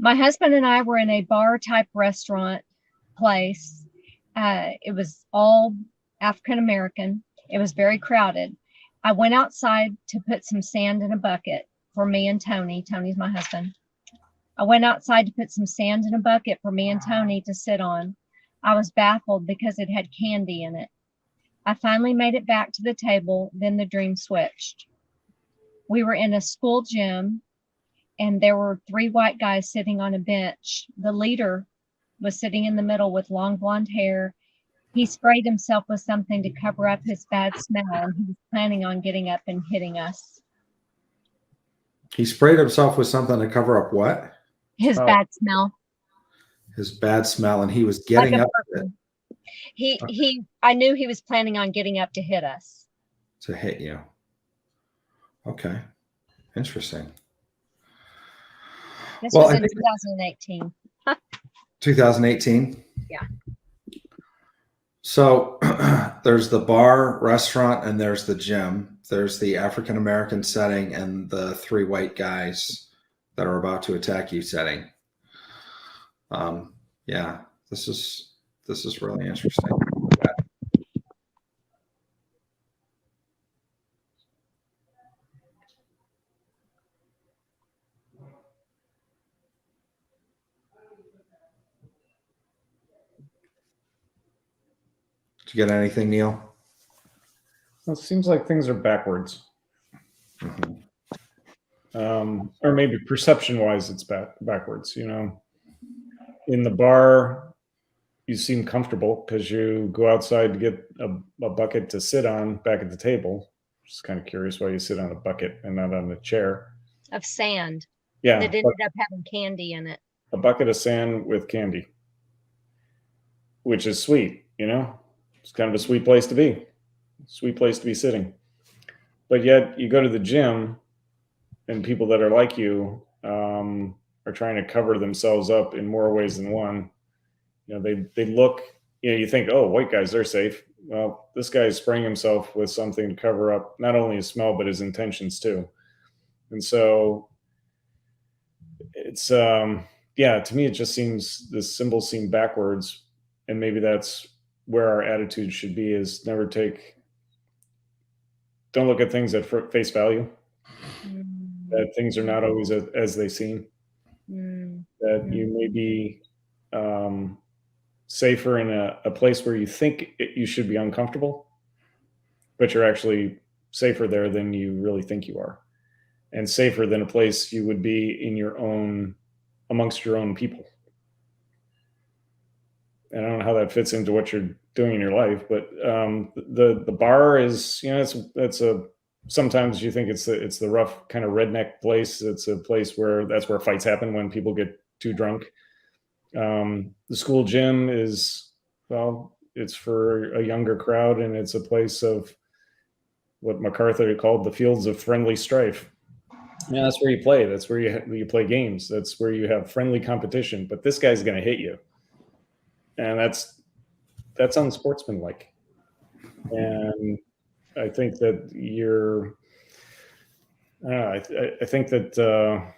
My husband and I were in a bar type restaurant place. It was all African American. It was very crowded. I went outside to put some sand in a bucket for me and Tony. Tony's my husband. I went outside to put some sand in a bucket for me and Tony to sit on. I was baffled because it had candy in it. I finally made it back to the table. Then the dream switched. We were in a school gym, and there were 3 white guys sitting on a bench. The leader was sitting in the middle with long blonde hair. He sprayed himself with something to cover up his bad smell, and he was planning on getting up and hitting us. He sprayed himself with something to cover up what? His bad smell. His bad smell, and he was getting Like up. I knew he was planning on getting up to hit us. To hit you. Okay. Interesting. This was in 2018. 2018? Yeah. So there's the bar, restaurant, and there's the gym. There's the African-American setting and the 3 white guys that are about to attack you setting. Yeah, this is really interesting. Did you get anything, Neil? Well, it seems like things are backwards. Mm-hmm. Or maybe perception-wise, it's backwards. You know, in the bar, you seem comfortable because you go outside to get a bucket to sit on back at the table. Just kind of curious why you sit on a bucket and not on a chair. Of sand. Yeah. That ended up having candy in it. A bucket of sand with candy, which is sweet, you know? It's kind of a sweet place to be. Sweet place to be sitting. But yet you go to the gym and people that are like you are trying to cover themselves up in more ways than one. You know, they look, you know, you think, oh, white guys, they're safe. Well, this guy is spraying himself with something to cover up not only his smell, but his intentions too. And so it's, yeah, to me, it just seems, the symbols seem backwards. And maybe that's where our attitude should be, is don't look at things at face value. That things are not always as they seem. That you may be safer in a place where you think you should be uncomfortable, but you're actually safer there than you really think you are, and safer than a place you would be in your own, amongst your own people. And I don't know how that fits into what you're doing in your life, but the bar is, you know, it's a, sometimes you think it's the rough kind of redneck place. It's a place where that's where fights happen when people get too drunk. The school gym is, well, it's for a younger crowd, and it's a place of what MacArthur called the fields of friendly strife. Yeah, that's where you play. That's where you play games. That's where you have friendly competition. But this guy's going to hit you, and that's unsportsmanlike. And I think that I think that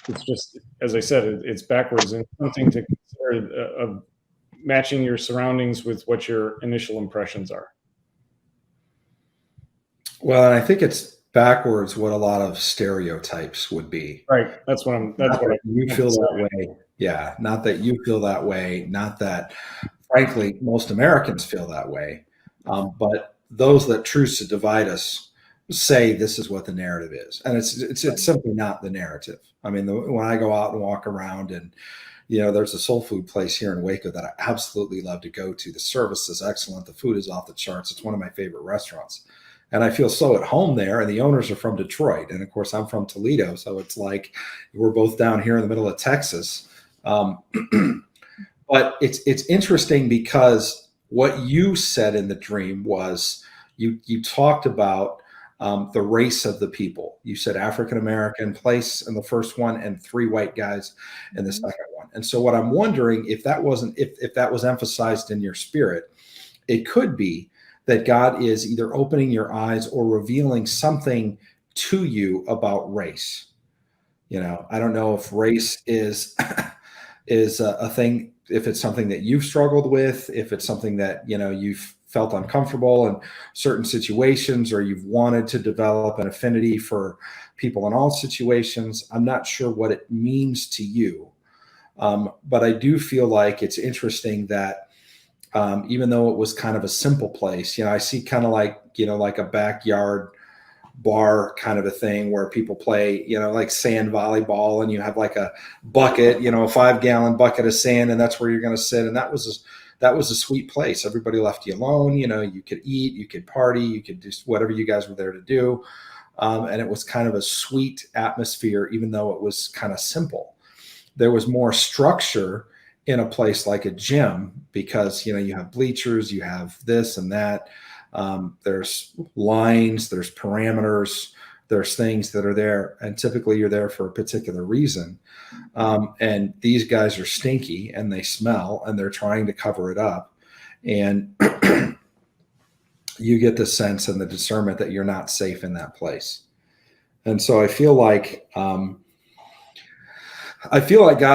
it's just, as I said, it's backwards, and something to consider of matching your surroundings with what your initial impressions are. Well, and I think it's backwards what a lot of stereotypes would be. Right. That's what you feel that way. Yeah. Not that you feel that way. Not that, frankly, most Americans feel that way. But those that choose to divide us say this is what the narrative is, and it's simply not the narrative. I mean, when I go out and walk around, and you know, there's a soul food place here in Waco that I absolutely love to go to. The service is excellent. The food is off the charts. It's one of my favorite restaurants, and I feel so at home there. And the owners are from Detroit, and of course I'm from Toledo, so it's like we're both down here in the middle of Texas. But it's interesting because what you said in the dream was you talked about the race of the people. You said African-American place in the first one and 3 white guys in the second one. And so what I'm wondering, if that was emphasized in your spirit, it could be that God is either opening your eyes or revealing something to you about race. I don't know if race is is a thing, if it's something that you've struggled with, if it's something that you've felt uncomfortable in certain situations, or you've wanted to develop an affinity for people in all situations. I'm not sure what it means to you, but I do feel like it's interesting that even though it was kind of a simple place, I see kind of like like a backyard bar kind of a thing where people play, like sand volleyball, and you have like a bucket, a 5-gallon bucket of sand, and that's where you're going to sit. And that was a sweet place. Everybody left you alone. You could eat, you could party, you could do whatever you guys were there to do. And it was kind of a sweet atmosphere, even though it was kind of simple. There was more structure in a place like a gym because, you have bleachers, you have this and that. There's lines, there's parameters, there's things that are there, and typically you're there for a particular reason. And these guys are stinky and they smell and they're trying to cover it up. And you get the sense and the discernment that you're not safe in that place. And so I feel like God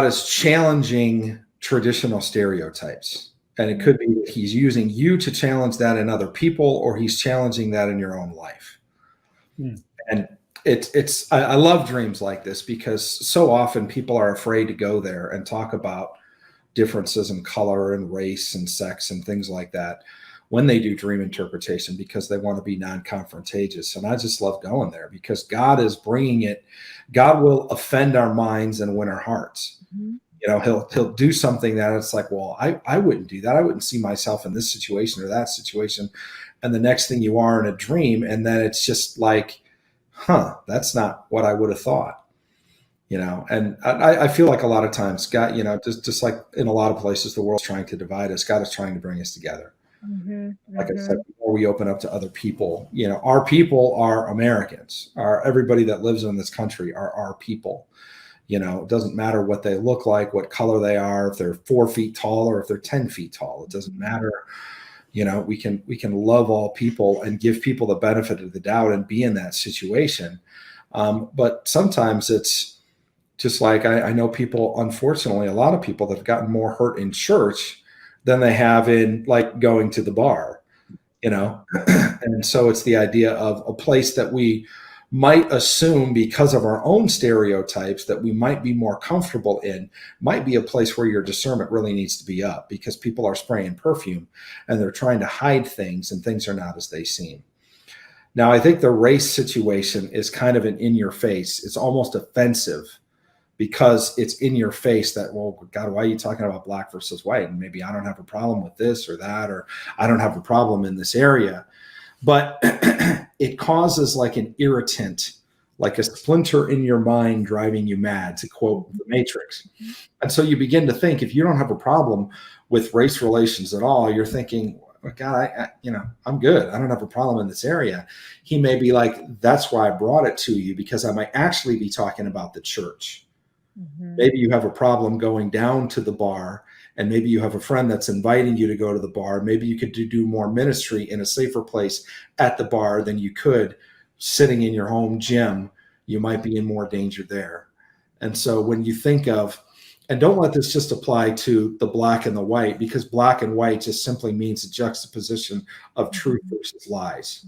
is challenging traditional stereotypes. And it could be that he's using you to challenge that in other people, or he's challenging that in your own life. And I love dreams like this because so often people are afraid to go there and talk about differences in color and race and sex and things like that when they do dream interpretation, because they want to be non-confrontagious. And I just love going there because God is bringing it. God will offend our minds and win our hearts. Mm-hmm. He'll do something that it's like, well, I wouldn't do that. I wouldn't see myself in this situation or that situation. And the next thing you are in a dream, and then it's just like, that's not what I would have thought. And I feel like a lot of times God, just like in a lot of places, the world's trying to divide us. God is trying to bring us together. Mm-hmm, like I said, before we open up to other people, our people are Americans. Everybody that lives in this country are our people. It doesn't matter what they look like, what color they are, if they're 4 feet tall or if they're 10 feet tall. It doesn't matter. We can love all people and give people the benefit of the doubt and be in that situation. But sometimes it's just like I know people, unfortunately, a lot of people that have gotten more hurt in church than they have in like going to the bar, and so it's the idea of a place that we might assume because of our own stereotypes that we might be more comfortable in, might be a place where your discernment really needs to be up because people are spraying perfume and they're trying to hide things and things are not as they seem. Now, I think the race situation is kind of an in your face. It's almost offensive because it's in your face that, well, God, why are you talking about black versus white? And maybe I don't have a problem with this or that, or I don't have a problem in this area. But it causes like an irritant, like a splinter in your mind driving you mad, to quote the Matrix. And so you begin to think, if you don't have a problem with race relations at all, you're thinking, well, God, I'm good. I don't have a problem in this area. He may be like, that's why I brought it to you, because I might actually be talking about the church. Mm-hmm. Maybe you have a problem going down to the bar, and maybe you have a friend that's inviting you to go to the bar. Maybe you could do more ministry in a safer place at the bar than you could sitting in your home gym. You might be in more danger there. And so when you think of, and don't let this just apply to the black and the white, because black and white just simply means a juxtaposition of truth versus lies.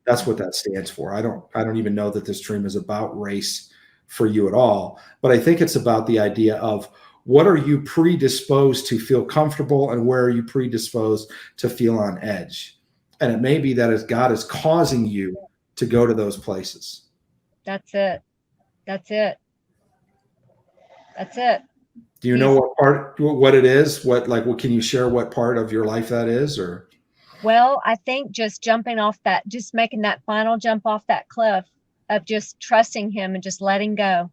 That's what that stands for. I don't even know that this dream is about race for you at all, but I think it's about the idea of, what are you predisposed to feel comfortable, and where are you predisposed to feel on edge? And it may be that as God is causing you to go to those places. That's it. Do you know what it is? What can you share what part of your life that is? Or? Well, I think just jumping off that, just making that final jump off that cliff of just trusting him and just letting go.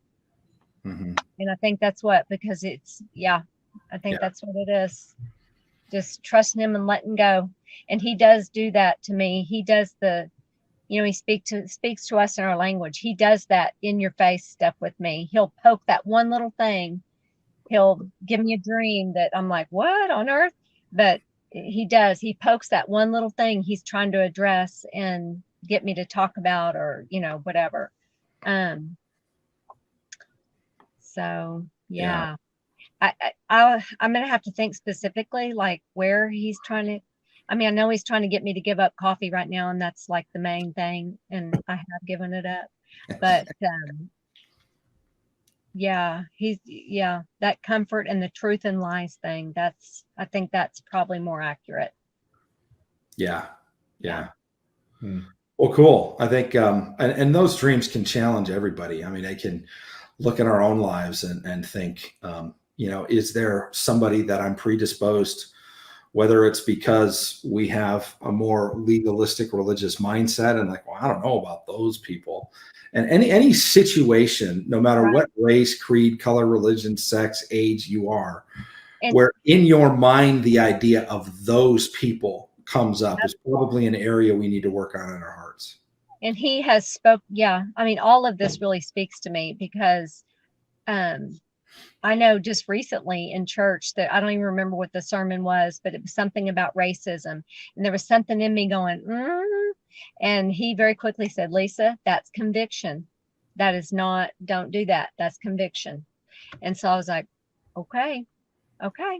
Mm-hmm. And I think that's because it's, that's what it is. Just trusting him and letting go. And he does do that to me. He does he speaks to us in our language. He does that in your face stuff with me. He'll poke that one little thing. He'll give me a dream that I'm like, what on earth? But he does. He pokes that one little thing he's trying to address and get me to talk about, or, whatever. So Yeah. yeah, I'm gonna have to think specifically like where he's trying to. I mean, I know he's trying to get me to give up coffee right now, and that's like the main thing, and I have given it up. But yeah, that comfort and the truth and lies thing. I think that's probably more accurate. Yeah. Yeah. Well, cool. I think, and those dreams can challenge everybody. I mean, they can look at our own lives and think, is there somebody that I'm predisposed, whether it's because we have a more legalistic religious mindset and like, well, I don't know about those people. And any situation, no matter Right. what race, creed, color, religion, sex, age you are, And where in your mind the idea of those people comes up is probably an area we need to work on in our hearts. and he has spoke. Yeah, I mean, all of this really speaks to me because I know just recently in church that I don't even remember what the sermon was, but it was something about racism. And there was something in me going, and he very quickly said, Lisa, that's conviction. That is not, don't do that. That's conviction. And so I was like, okay, okay.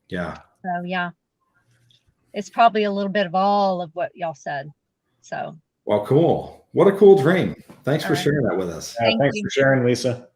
Yeah. So yeah, it's probably a little bit of all of what y'all said. So, Well, cool. What a cool dream. Thanks all for right. sharing that with us. Thank Thanks you. for sharing, Lisa.